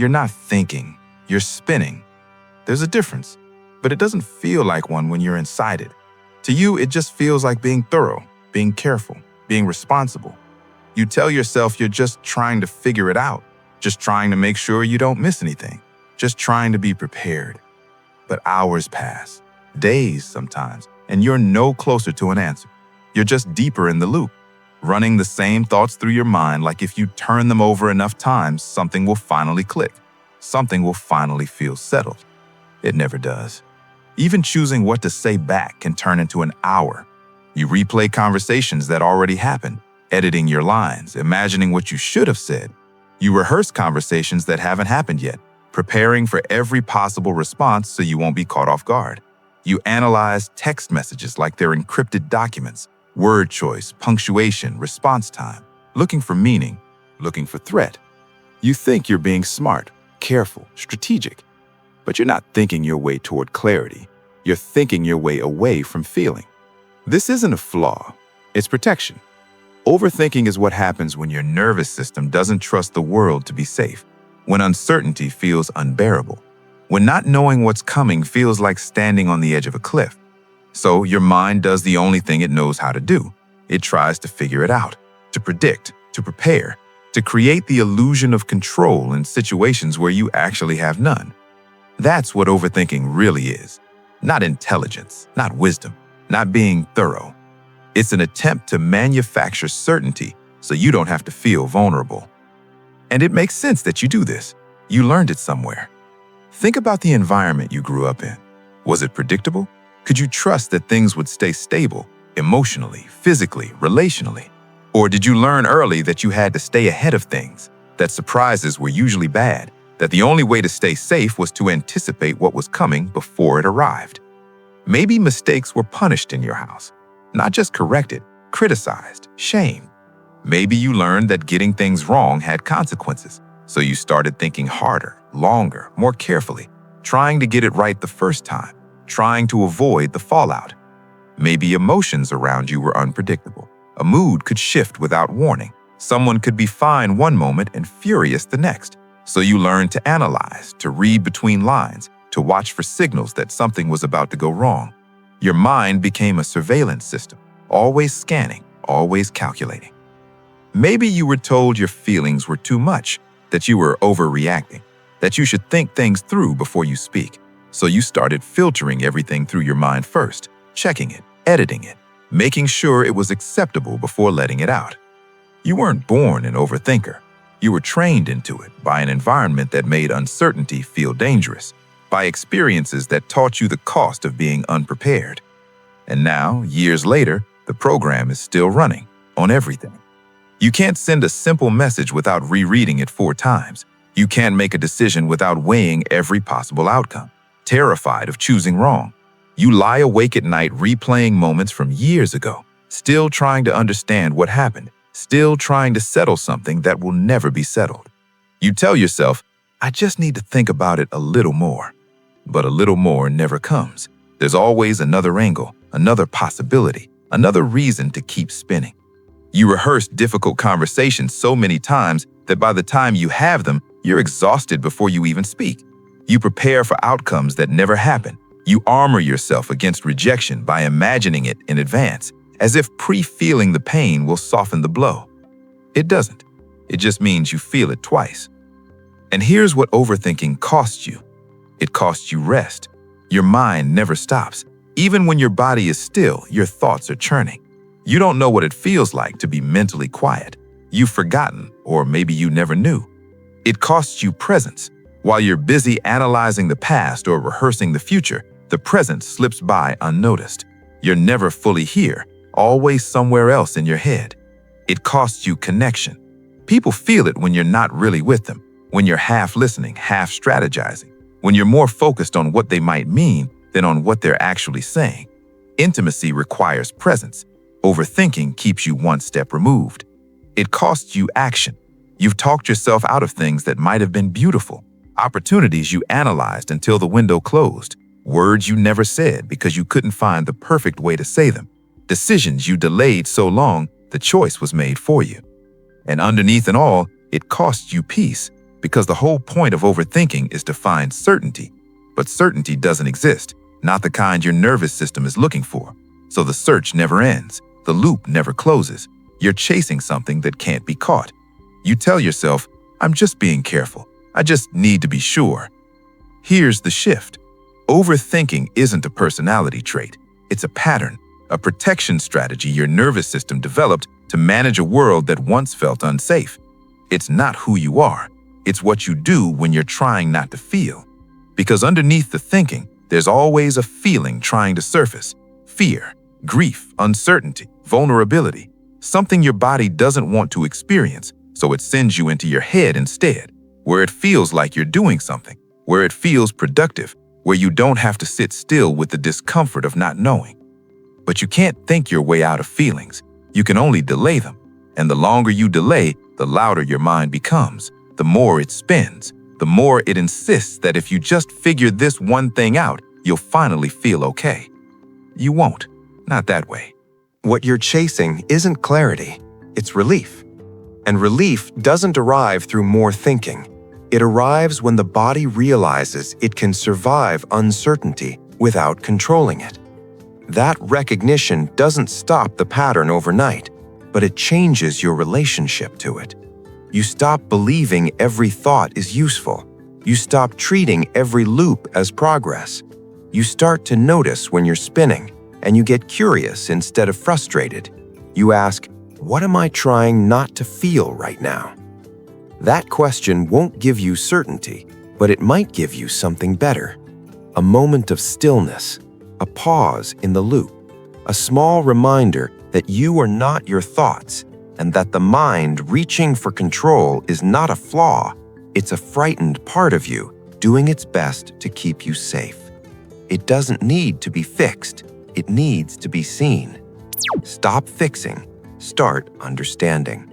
You're not thinking, you're spinning. There's a difference, but it doesn't feel like one when you're inside it. To you, it just feels like being thorough, being careful, being responsible. You tell yourself you're just trying to figure it out, just trying to make sure you don't miss anything, just trying to be prepared. But hours pass, days sometimes, and you're no closer to an answer. You're just deeper in the loop, running the same thoughts through your mind like if you turn them over enough times, something will finally click. Something will finally feel settled. It never does. Even choosing what to say back can turn into an hour. You replay conversations that already happened, editing your lines, imagining what you should have said. You rehearse conversations that haven't happened yet, preparing for every possible response so you won't be caught off guard. You analyze text messages like they're encrypted documents, word choice, punctuation, response time, looking for meaning, looking for threat. You think you're being smart, careful, strategic, but you're not thinking your way toward clarity. You're thinking your way away from feeling. This isn't a flaw, it's protection. Overthinking is what happens when your nervous system doesn't trust the world to be safe, when uncertainty feels unbearable, when not knowing what's coming feels like standing on the edge of a cliff. So your mind does the only thing it knows how to do. It tries to figure it out, to predict, to prepare, to create the illusion of control in situations where you actually have none. That's what overthinking really is. Not intelligence, not wisdom, not being thorough. It's an attempt to manufacture certainty so you don't have to feel vulnerable. And it makes sense that you do this. You learned it somewhere. Think about the environment you grew up in. Was it predictable? Could you trust that things would stay stable, emotionally, physically, relationally? Or did you learn early that you had to stay ahead of things, that surprises were usually bad, that the only way to stay safe was to anticipate what was coming before it arrived? Maybe mistakes were punished in your house, not just corrected, criticized, shamed. Maybe you learned that getting things wrong had consequences, so you started thinking harder, longer, more carefully, trying to get it right the first time, trying to avoid the fallout. Maybe emotions around you were unpredictable. A mood could shift without warning. Someone could be fine one moment and furious the next. So you learned to analyze, to read between lines, to watch for signals that something was about to go wrong. Your mind became a surveillance system, always scanning, always calculating. Maybe you were told your feelings were too much, that you were overreacting, that you should think things through before you speak. So you started filtering everything through your mind first, checking it, editing it, making sure it was acceptable before letting it out. You weren't born an overthinker. You were trained into it by an environment that made uncertainty feel dangerous, by experiences that taught you the cost of being unprepared. And now, years later, the program is still running on everything. You can't send a simple message without rereading it 4 times. You can't make a decision without weighing every possible outcome, terrified of choosing wrong. You lie awake at night replaying moments from years ago, still trying to understand what happened, still trying to settle something that will never be settled. You tell yourself, I just need to think about it a little more. But a little more never comes. There's always another angle, another possibility, another reason to keep spinning. You rehearse difficult conversations so many times that by the time you have them, you're exhausted before you even speak. You prepare for outcomes that never happen. You armor yourself against rejection by imagining it in advance, as if pre-feeling the pain will soften the blow. It doesn't. It just means you feel it twice. And here's what overthinking costs you. It costs you rest. Your mind never stops. Even when your body is still, your thoughts are churning. You don't know what it feels like to be mentally quiet. You've forgotten, or maybe you never knew. It costs you presence. While you're busy analyzing the past or rehearsing the future, the present slips by unnoticed. You're never fully here, always somewhere else in your head. It costs you connection. People feel it when you're not really with them, when you're half listening, half strategizing, when you're more focused on what they might mean than on what they're actually saying. Intimacy requires presence. Overthinking keeps you one step removed. It costs you action. You've talked yourself out of things that might have been beautiful, opportunities you analyzed until the window closed, words you never said because you couldn't find the perfect way to say them, decisions you delayed so long the choice was made for you. And underneath it all, it costs you peace. Because the whole point of overthinking is to find certainty. But certainty doesn't exist, not the kind your nervous system is looking for. So the search never ends. The loop never closes. You're chasing something that can't be caught. You tell yourself, I'm just being careful. I just need to be sure. Here's the shift. Overthinking isn't a personality trait. It's a pattern, a protection strategy your nervous system developed to manage a world that once felt unsafe. It's not who you are. It's what you do when you're trying not to feel. Because underneath the thinking, there's always a feeling trying to surface. Fear, grief, uncertainty, vulnerability. Something your body doesn't want to experience, so it sends you into your head instead, where it feels like you're doing something, where it feels productive, where you don't have to sit still with the discomfort of not knowing. But you can't think your way out of feelings. You can only delay them. And the longer you delay, the louder your mind becomes. The more it spins, the more it insists that if you just figure this one thing out, you'll finally feel okay. You won't. Not that way. What you're chasing isn't clarity, it's relief. And relief doesn't arrive through more thinking. It arrives when the body realizes it can survive uncertainty without controlling it. That recognition doesn't stop the pattern overnight, but it changes your relationship to it. You stop believing every thought is useful. You stop treating every loop as progress. You start to notice when you're spinning, and you get curious instead of frustrated. You ask, what am I trying not to feel right now? That question won't give you certainty, but it might give you something better. A moment of stillness, a pause in the loop, a small reminder that you are not your thoughts, and that the mind reaching for control is not a flaw, it's a frightened part of you doing its best to keep you safe. It doesn't need to be fixed, it needs to be seen. Stop fixing, start understanding.